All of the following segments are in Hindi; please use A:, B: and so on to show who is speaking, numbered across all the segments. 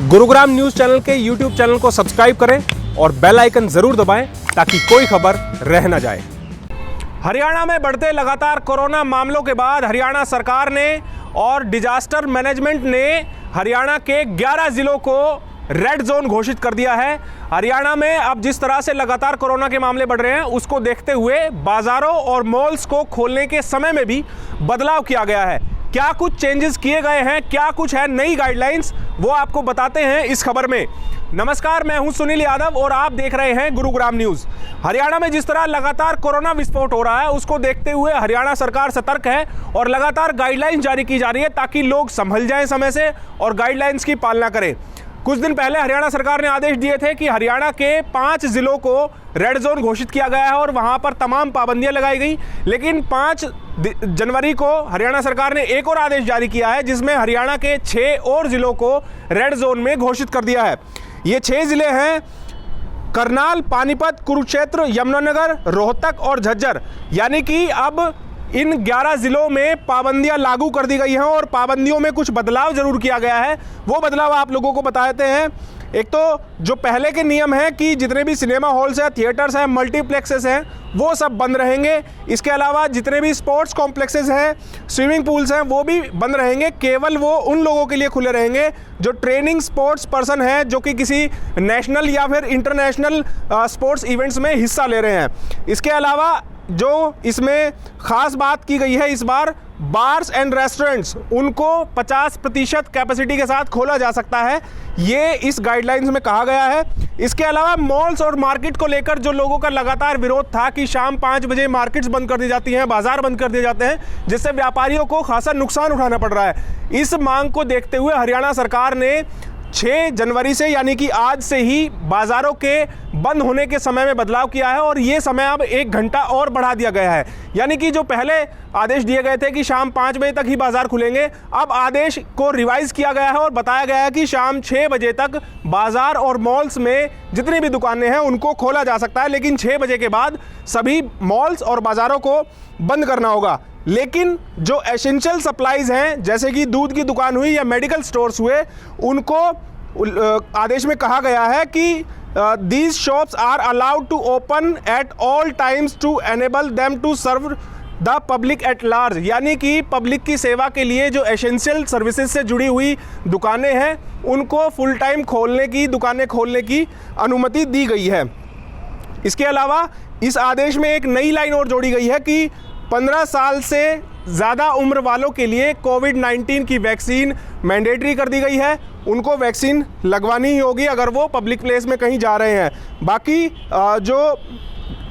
A: गुरुग्राम न्यूज चैनल के यूट्यूब चैनल को सब्सक्राइब करें और बेल आइकन जरूर दबाएं ताकि कोई खबर रह न जाए। हरियाणा में बढ़ते लगातार कोरोना मामलों के बाद हरियाणा सरकार ने और डिजास्टर मैनेजमेंट ने हरियाणा के 11 जिलों को रेड जोन घोषित कर दिया है। हरियाणा में अब जिस तरह से लगातार कोरोना के मामले बढ़ रहे हैं उसको देखते हुए बाजारों और मॉल्स को खोलने के समय में भी बदलाव किया गया है। क्या कुछ चेंजेस किए गए हैं, क्या कुछ है नई गाइडलाइंस, वो आपको बताते हैं इस खबर में। नमस्कार, मैं हूं सुनील यादव और आप देख रहे हैं गुरुग्राम न्यूज। हरियाणा में जिस तरह लगातार कोरोना विस्फोट हो रहा है उसको देखते हुए हरियाणा सरकार सतर्क है और लगातार गाइडलाइंस जारी की जा रही है ताकि लोग संभल जाएं समय से और गाइडलाइंस की पालना करें। कुछ दिन पहले हरियाणा सरकार ने आदेश दिए थे कि हरियाणा के 5 जिलों को रेड जोन घोषित किया गया है और वहां पर तमाम पाबंदियां लगाई गई। लेकिन 5 जनवरी को हरियाणा सरकार ने एक और आदेश जारी किया है जिसमें हरियाणा के 6 और जिलों को रेड जोन में घोषित कर दिया है। ये 6 जिले हैं करनाल, पानीपत, कुरुक्षेत्र, यमुनानगर, रोहतक और झज्जर। यानी कि अब इन 11 जिलों में पाबंदियां लागू कर दी गई हैं और पाबंदियों में कुछ बदलाव जरूर किया गया है। वो बदलाव आप लोगों को बताते हैं। एक तो जो पहले के नियम हैं कि जितने भी सिनेमा हॉल्स हैं, थिएटर्स हैं, मल्टीप्लेक्सेस हैं, वो सब बंद रहेंगे। इसके अलावा जितने भी स्पोर्ट्स कॉम्प्लेक्सेस हैं, स्विमिंग पूल्स हैं, वो भी बंद रहेंगे। केवल वो उन लोगों के लिए खुले रहेंगे जो ट्रेनिंग स्पोर्ट्स पर्सन हैं, जो कि किसी नेशनल या फिर इंटरनेशनल स्पोर्ट्स इवेंट्स में हिस्सा ले रहे हैं। इसके अलावा जो इसमें ख़ास बात की गई है इस बार, बार्स एंड रेस्टोरेंट्स उनको 50% कैपेसिटी के साथ खोला जा सकता है, ये इस गाइडलाइंस में कहा गया है। इसके अलावा मॉल्स और मार्केट को लेकर जो लोगों का लगातार विरोध था कि शाम 5 बजे मार्केट्स बंद कर दी जाती हैं, बाजार बंद कर दिए जाते हैं, जिससे व्यापारियों को खासा नुकसान उठाना पड़ रहा है, इस मांग को देखते हुए हरियाणा सरकार ने 6 जनवरी से यानी कि आज से ही बाजारों के बंद होने के समय में बदलाव किया है और ये समय अब 1 घंटा और बढ़ा दिया गया है। यानी कि जो पहले आदेश दिए गए थे कि शाम 5 बजे तक ही बाजार खुलेंगे, अब आदेश को रिवाइज किया गया है और बताया गया है कि शाम 6 बजे तक बाजार और मॉल्स में जितनी भी दुकानें हैं उनको खोला जा सकता है, लेकिन 6 बजे के बाद सभी मॉल्स और बाजारों को बंद करना होगा। लेकिन जो एसेंशियल सप्लाईज हैं, जैसे कि दूध की दुकान हुई या मेडिकल स्टोर्स हुए, उनको आदेश में कहा गया है कि these shops are allowed to open at all times to enable them to serve the public at large। यानी कि पब्लिक की सेवा के लिए जो एसेंशियल सर्विसेज से जुड़ी हुई दुकानें हैं उनको फुल टाइम दुकानें खोलने की अनुमति दी गई है। इसके अलावा इस आदेश में एक नई लाइन और जोड़ी गई है कि 15 साल से ज़्यादा उम्र वालों के लिए कोविड-19 की वैक्सीन मैंडेटरी कर दी गई है। उनको वैक्सीन लगवानी ही होगी अगर वो पब्लिक प्लेस में कहीं जा रहे हैं। बाकी जो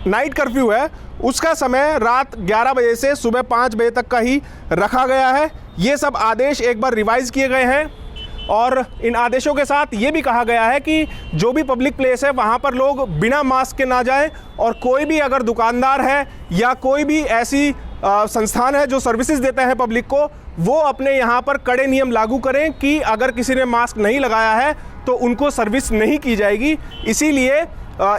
A: नाइट कर्फ्यू है उसका समय रात 11 बजे से सुबह 5 बजे तक का ही रखा गया है। ये सब आदेश एक बार रिवाइज़ किए गए हैं और इन आदेशों के साथ ये भी कहा गया है कि जो भी पब्लिक प्लेस है वहाँ पर लोग बिना मास्क के ना जाएं और कोई भी अगर दुकानदार है या कोई भी ऐसी संस्थान है जो सर्विसेज देता है पब्लिक को, वो अपने यहाँ पर कड़े नियम लागू करें कि अगर किसी ने मास्क नहीं लगाया है तो उनको सर्विस नहीं की जाएगी। इसीलिए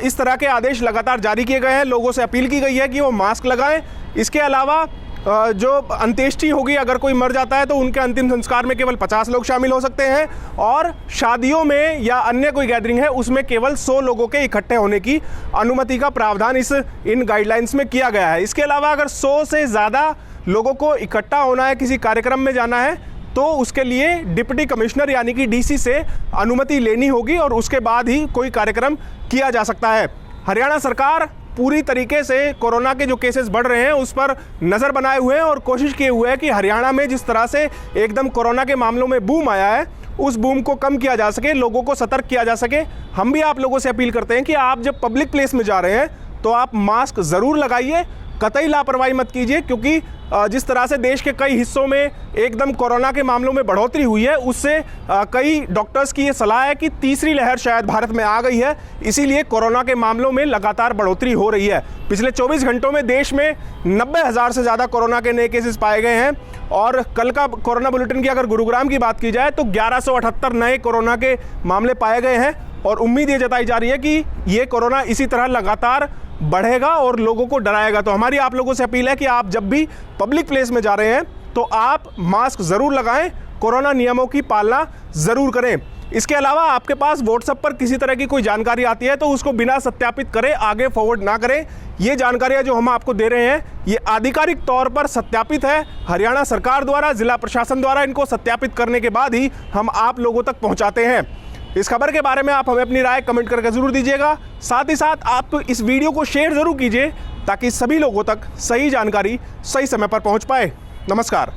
A: इस तरह के आदेश लगातार जारी किए गए हैं। लोगों से अपील की गई है कि वो मास्क लगाएं। इसके अलावा जो अंत्येष्टि होगी, अगर कोई मर जाता है तो उनके अंतिम संस्कार में केवल 50 लोग शामिल हो सकते हैं और शादियों में या अन्य कोई गैदरिंग है उसमें केवल 100 लोगों के इकट्ठे होने की अनुमति का प्रावधान इन गाइडलाइंस में किया गया है। इसके अलावा अगर 100 से ज़्यादा लोगों को इकट्ठा होना है, किसी कार्यक्रम में जाना है, तो उसके लिए डिप्टी कमिश्नर यानी कि डीसी से अनुमति लेनी होगी और उसके बाद ही कोई कार्यक्रम किया जा सकता है। हरियाणा सरकार पूरी तरीके से कोरोना के जो केसेस बढ़ रहे हैं उस पर नज़र बनाए हुए हैं और कोशिश किए हुए है कि हरियाणा में जिस तरह से एकदम कोरोना के मामलों में बूम आया है उस बूम को कम किया जा सके, लोगों को सतर्क किया जा सके। हम भी आप लोगों से अपील करते हैं कि आप जब पब्लिक प्लेस में जा रहे हैं तो आप मास्क ज़रूर लगाइए, कतई लापरवाही मत कीजिए, क्योंकि जिस तरह से देश के कई हिस्सों में एकदम कोरोना के मामलों में बढ़ोतरी हुई है उससे कई डॉक्टर्स की ये सलाह है कि तीसरी लहर शायद भारत में आ गई है, इसीलिए कोरोना के मामलों में लगातार बढ़ोतरी हो रही है। पिछले 24 घंटों में देश में 90,000 से ज़्यादा कोरोना के नए केसेस पाए गए हैं और कल का कोरोना बुलेटिन की अगर गुरुग्राम की बात की जाए तो 1178 नए कोरोना के मामले पाए गए हैं और उम्मीद ये जताई जा रही है कि ये कोरोना इसी तरह लगातार बढ़ेगा और लोगों को डराएगा। तो हमारी आप लोगों से अपील है कि आप जब भी पब्लिक प्लेस में जा रहे हैं तो आप मास्क ज़रूर लगाएं, कोरोना नियमों की पालना ज़रूर करें। इसके अलावा आपके पास व्हाट्सएप पर किसी तरह की कोई जानकारी आती है तो उसको बिना सत्यापित करे आगे फॉरवर्ड ना करें। ये जानकारियां जो हम आपको दे रहे हैं ये आधिकारिक तौर पर सत्यापित है, हरियाणा सरकार द्वारा, जिला प्रशासन द्वारा इनको सत्यापित करने के बाद ही हम आप लोगों तक पहुंचाते हैं। इस खबर के बारे में आप हमें अपनी राय कमेंट करके ज़रूर दीजिएगा। साथ ही साथ आप इस वीडियो को शेयर ज़रूर कीजिए ताकि सभी लोगों तक सही जानकारी सही समय पर पहुंच पाए। नमस्कार।